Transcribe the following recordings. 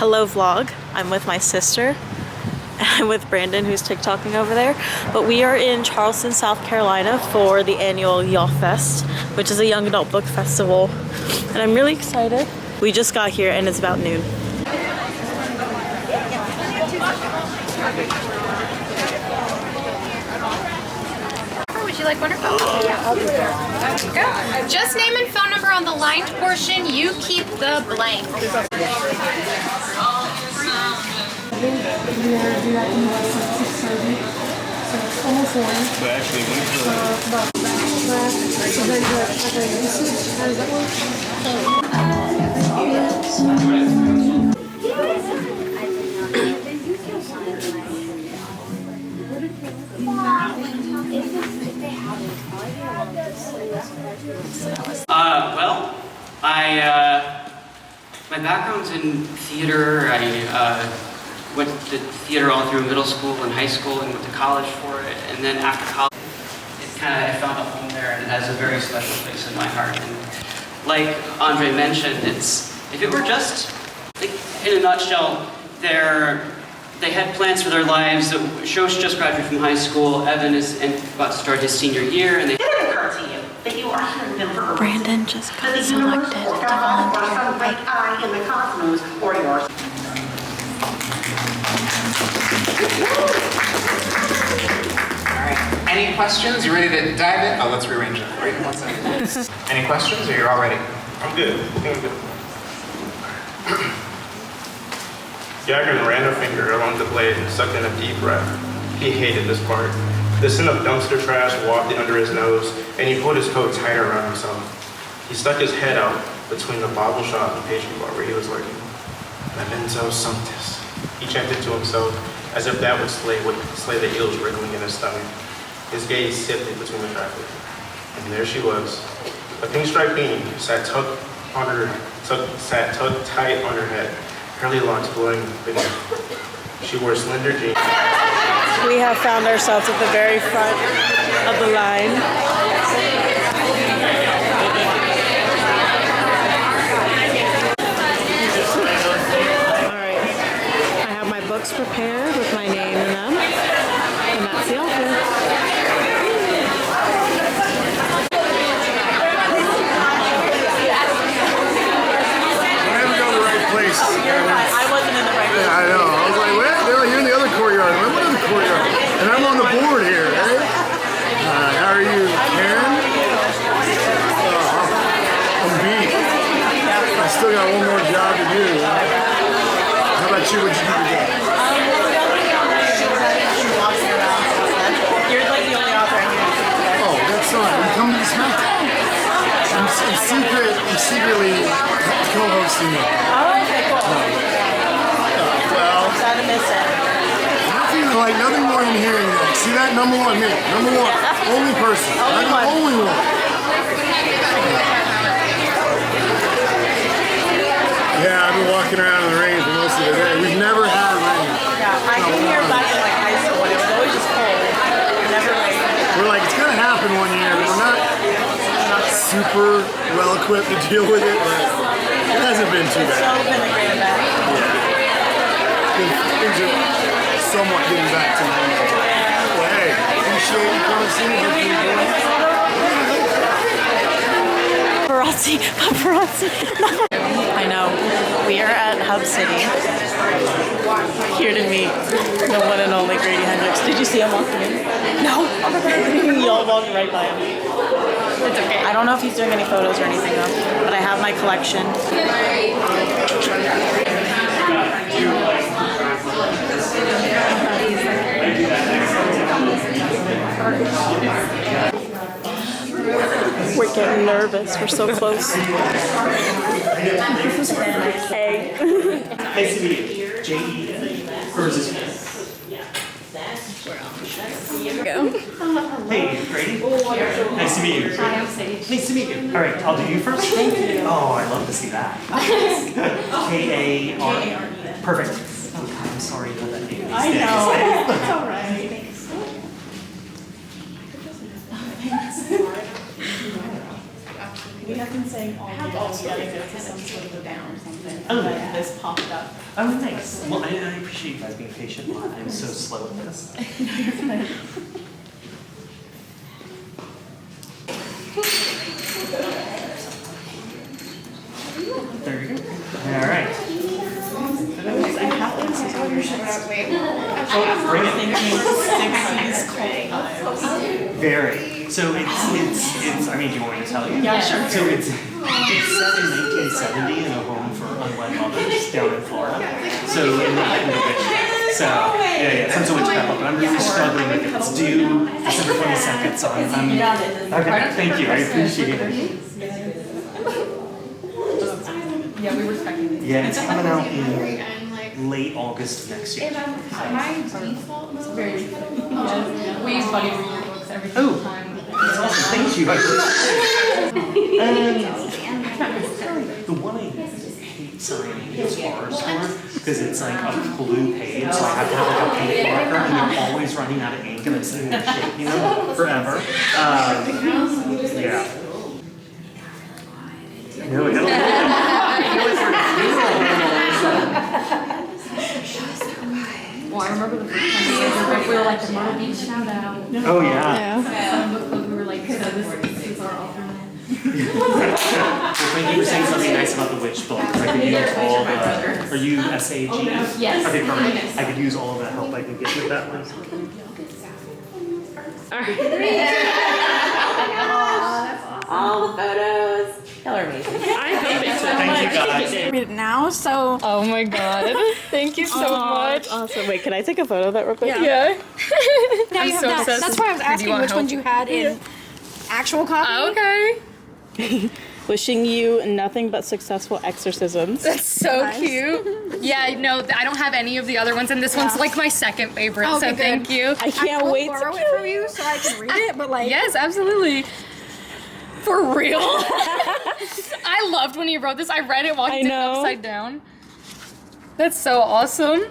Hello vlog. I'm with my sister. I'm with Brandon, who's TikToking over there. But we are in Charleston, South Carolina for the annual Yallfest, which is a young adult book festival. And I'm really excited. We just got here and it's about noon. Would you like one or both? Yeah, I'll do that. Go. Just name and phone number on the lined portion. You keep the blank. Well, my background's in theater. I went to theater all through middle school and high school and went to college for it. And then after college, I found a home there and it has a very special place in my heart. And like Andre mentioned, if it were just, like, in a nutshell, they had plans for their lives. Shosh just graduated from high school. Evan is about to start his senior year, and Brandon just got selected to volunteer. Alright, any questions? You ready to dive in? Oh, let's rearrange it for you. 1 second. Any questions, or you're all ready? I'm good. I'm good. Gagrin ran a finger along the blade and sucked in a deep breath. He hated this part. The scent of dumpster trash wafted under his nose, and he pulled his coat tighter around himself. He stuck his head out between the bottle shop and pastry bar where he was working. Memento Sanctus, he chanted to himself, as if that would slay the eels wriggling in his stomach. His gaze sifted between the traffic. And there she was. A pink-striped bean sat tucked tight on her head, curly locks blowing beneath. She wore slender jeans. We have found ourselves at the very front of the line. Alright, I have my books prepared with my name in them, and that's the outfit. I wasn't in the right place. Yeah, I know. I was like, what? They're like, you're in the other courtyard. I'm in the courtyard. And I'm on the board here, eh? How are you, Karen? I'm beat. I still got one more job to do. How about you? What'd you do today? You're like the only author I knew. Oh, that's fine. I'm coming to this mountain. I'm secretly co-hosting it. Oh, okay, cool. Well, Sad to miss it. nothing more than hearing that. See that? Number one, me. Number one. Only person. I'm the only one. Yeah, I've been walking around in the rain for most of the day. We've never had rain. Yeah, I came here back in like high school and it was always just cold. Never rained. We're like, it's gonna happen one year, but we're not super well equipped to deal with it. But it hasn't been too bad. It's so been a great event. Things are somewhat getting back to normal. Well, hey, appreciate you coming to see me. Paparazzi. I know. We are at Hub City. Here to meet the one and only Grady Hendrix. Did you see him walking in? No. Y'all walked right by him. It's okay. I don't know if he's doing any photos or anything though, but I have my collection. We're getting nervous. We're so close. Hey. Nice to meet you. J.E. Or is this Go. Hey, Grady. Nice to meet you. Hi, I'm Sadie. Nice to meet you. All right, I'll do you first. Thank you. Oh, I'd love to see that. K-A-R. Perfect. Okay, I'm sorry about that name. I know. It's all right. We have been saying all year long we gotta go to some sort of event or something. Oh, But yeah. this popped up. Oh, nice. Well, I appreciate you guys being patient. I'm so slow at this. There you go. All right. Bring it. Thinking 60s cult vibes. Very. So it's. I mean, do you want me to tell you? Yeah, sure. So it's set in 1970 in a home for unwed mothers down in Florida. So in the witch. So yeah. Some witch pepper, but I'm really struggling with it. It's due December 22nd, so I'm okay. Thank you. I appreciate it. Yeah, we were expecting these. Yeah, it's coming out in late August of next year. My default mode. Very we use buddy reader books every single time. That's awesome. Thank you. The one I hate signing is Horror Store because it's like a blue page, so I have to have like a pink marker, and they're always running out of ink, and I'm sitting there shaking them forever. Yeah. No, I don't. Well, I remember the first time we were like the Myrtle Beach shout out. Oh yeah. Some book club we were like, so this is our alternate. Well, thank you for saying something nice about the witch book. I could use all the. Are you SAG? Yes. Okay, perfect. I could use all of the help I can get with that one. All the photos. Y'all are amazing. I hope it's Thank you guys. Read it now, so Oh my god. Thank you so much. Awesome. Wait, can I take a photo of that real quick? Yeah. now you have so that. obsessed. That's why I was Do you asking want which help? ones you had in actual copy. Okay. Wishing you nothing but successful exorcisms. That's so Nice. cute. Yeah, no, I don't have any of the other ones, and this one's like my second favorite, Okay, so good. thank you. I can't I'll wait borrow to it from you so I can read it, but like Yes, absolutely. For real? I loved when you wrote this. I read it while I he did it know. upside down. That's so awesome.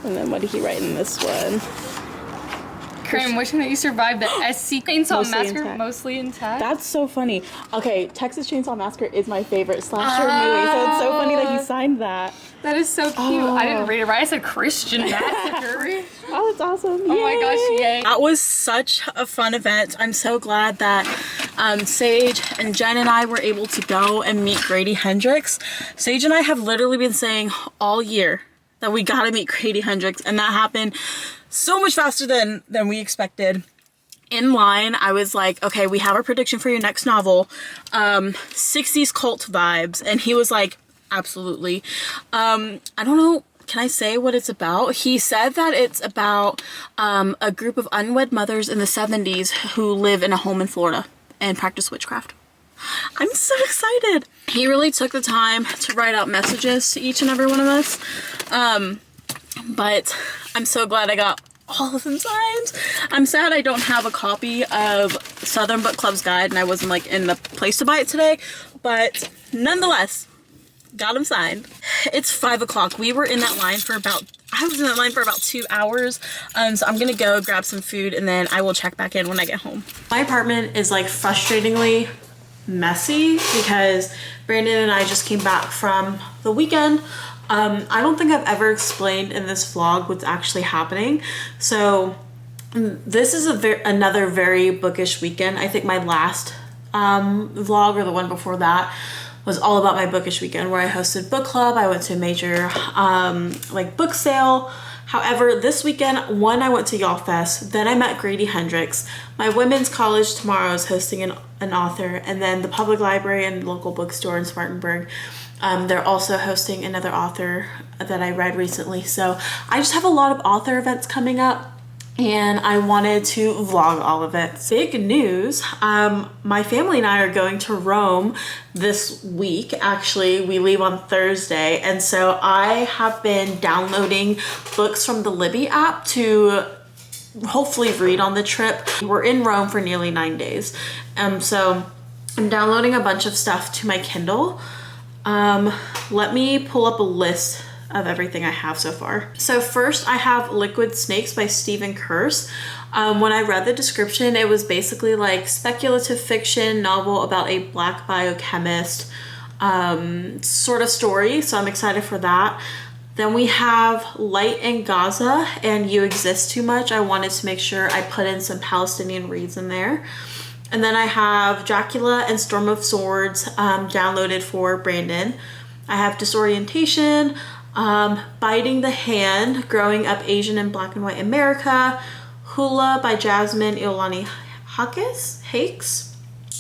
And then what did he write in this one? I'm wishing that you survived the SC Chainsaw Mostly Massacre intact. mostly intact. That's so funny. Okay, Texas Chainsaw Massacre is my favorite slasher movie, so it's so funny that he signed that. That is so cute. I didn't read it right. I said Christian Massacre. Oh, that's awesome. Oh my gosh, yay. That was such a fun event. I'm so glad that Sage and Jen and I were able to go and meet Grady Hendrix. Sage and I have literally been saying all year that we gotta meet Grady Hendrix, and that happened so much faster than we expected. In line, I was like, okay, we have our prediction for your next novel, 60s cult vibes, and he was like, absolutely. I don't know, can I say what it's about? He said that it's about a group of unwed mothers in the 70s who live in a home in Florida and practice witchcraft. I'm so excited. He really took the time to write out messages to each and every one of us. But I'm so glad I got all of them signed. I'm sad I don't have a copy of Southern Book Club's guide and I wasn't like in the place to buy it today, but nonetheless, got them signed. It's 5 o'clock. We were in that line for I was in that line for about 2 hours. So I'm gonna go grab some food and then I will check back in when I get home. My apartment is like frustratingly messy because Brandon and I just came back from the weekend. I don't think I've ever explained in this vlog what's actually happening. So this is another very bookish weekend. I think my last vlog or the one before that was all about my bookish weekend where I hosted book club. I went to a major like book sale. However, this weekend, one, I went to Yallfest, then I met Grady Hendrix. My women's college tomorrow is hosting an author, and then the public library and local bookstore in Spartanburg, they're also hosting another author that I read recently. So I just have a lot of author events coming up and I wanted to vlog all of it. Big news, my family and I are going to Rome this week. Actually, we leave on Thursday. And so I have been downloading books from the Libby app to hopefully read on the trip. We're in Rome for nearly 9 days. So I'm downloading a bunch of stuff to my Kindle. Let me pull up a list of everything I have so far. So first I have Liquid Snakes by Stephen Kurz. When I read the description, it was basically like speculative fiction novel about a black biochemist sort of story. So I'm excited for that. Then we have Light in Gaza and You Exist Too Much. I wanted to make sure I put in some Palestinian reads in there. And then I have Dracula and Storm of Swords downloaded for Brandon. I have Disorientation, Biting the Hand, Growing Up Asian in Black and White America, Hula by Jasmine Iolani Hakes.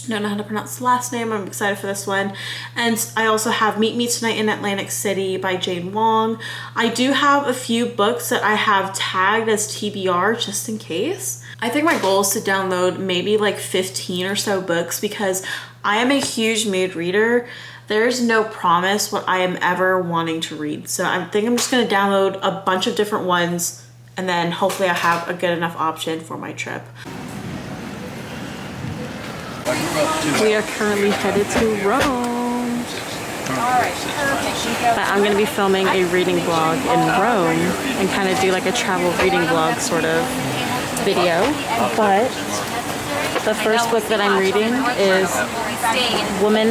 Don't know how to pronounce the last name. I'm excited for this one. And I also have Meet Me Tonight in Atlantic City by Jane Wong. I do have a few books that I have tagged as TBR just in case. I think my goal is to download maybe like 15 or so books because I am a huge mood reader. There's no promise what I am ever wanting to read. So I think I'm just going to download a bunch of different ones and then hopefully I have a good enough option for my trip. We are currently headed to Rome. But I'm going to be filming a reading vlog in Rome and kind of do like a travel reading vlog sort of video. But the first book that I'm reading is A Woman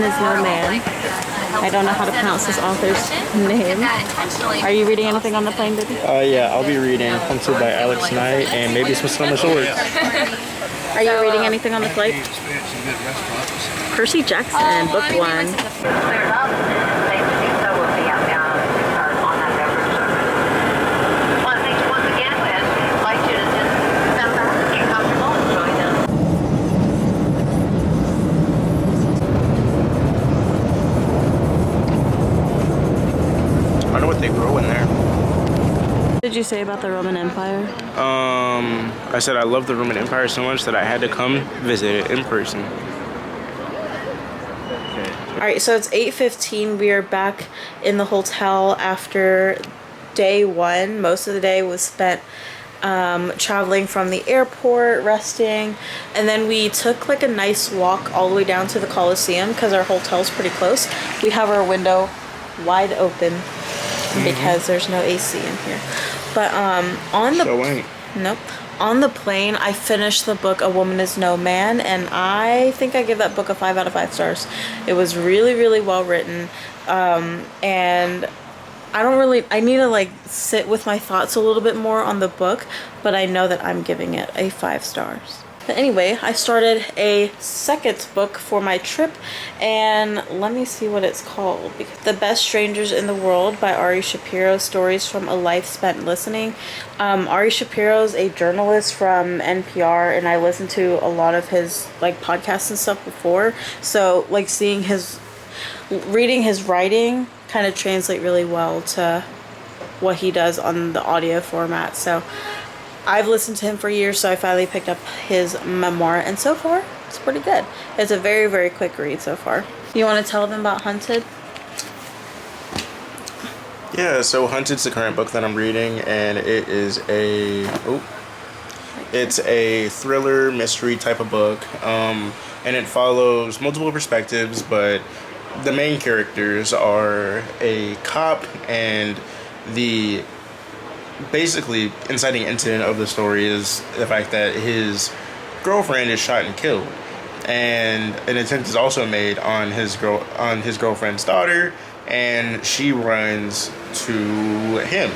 Is No Man. I don't know how to pronounce this author's name. Are you reading anything on the plane, baby? Yeah, I'll be reading Hunted by Alex Knight and maybe some Summer Swords. Are you reading anything on the flight? Percy Jackson, book 1. I wonder what they grow in there. What did you say about the Roman Empire? I said I love the Roman Empire so much that I had to come visit it in person. Alright, so it's 8:15. We are back in the hotel after day 1. Most of the day was spent traveling from the airport, resting, and then we took like a nice walk all the way down to the Colosseum because our hotel's pretty close. We have our window wide open because there's no AC in here. But on the plane, I finished the book A Woman Is No Man, and I think I give that book a 5 out of 5 stars. It was really, really well written, and I need to like sit with my thoughts a little bit more on the book, but I know that I'm giving it a 5 stars. But anyway, I started a second book for my trip, and let me see what it's called. The Best Strangers in the World by Ari Shapiro, Stories from a Life Spent Listening. Ari Shapiro's a journalist from NPR, and I listened to a lot of his like podcasts and stuff before. So like reading his writing kind of translate really well to what he does on the audio format. So I've listened to him for years, so I finally picked up his memoir, and so far, it's pretty good. It's a very, very quick read so far. You want to tell them about Hunted? Yeah, so Hunted's the current book that I'm reading, and it is it's a thriller mystery type of book, and it follows multiple perspectives, but the main characters are a cop, and the basically inciting incident of the story is the fact that his girlfriend is shot and killed, and an attempt is also made on his girlfriend's daughter, and she runs to him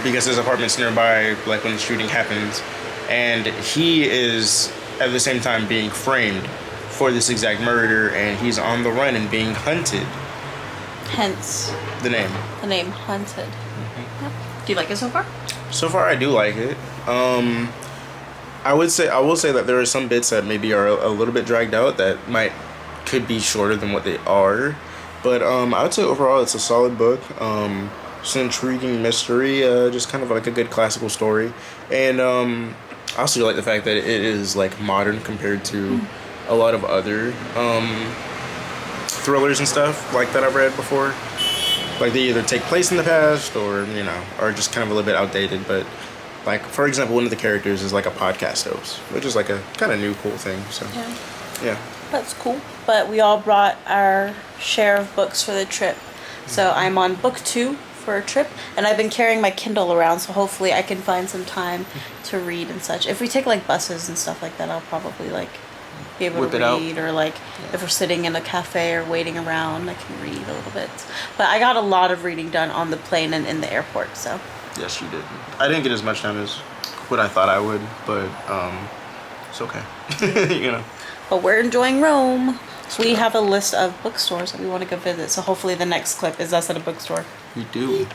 because his apartment's nearby like when the shooting happens, and he is at the same time being framed for this exact murder, and he's on the run and being hunted. Hence the name Hunted. Do you like it so far? So far, I do like it. I will say that there are some bits that maybe are a little bit dragged out that could be shorter than what they are. But I would say overall it's a solid book. It's an intriguing mystery, just kind of like a good classical story. And I also like the fact that it is like modern compared to a lot of other thrillers and stuff like that I've read before. Like they either take place in the past or, are just kind of a little bit outdated. But like, for example, one of the characters is like a podcast host, which is like a kind of new cool thing. So yeah. That's cool. But we all brought our share of books for the trip. So I'm on book 2 for a trip, and I've been carrying my Kindle around, so hopefully I can find some time to read and such. If we take like buses and stuff like that, I'll probably like be able Whip to it out. read, or like if we're sitting in a cafe or waiting around, I can read a little bit. But I got a lot of reading done on the plane and in the airport, so. Yes, you did. I didn't get as much done as what I thought I would, but it's okay. You know. But we're enjoying Rome. We have a list of bookstores that we want to go visit, so hopefully the next clip is us at a bookstore. We do.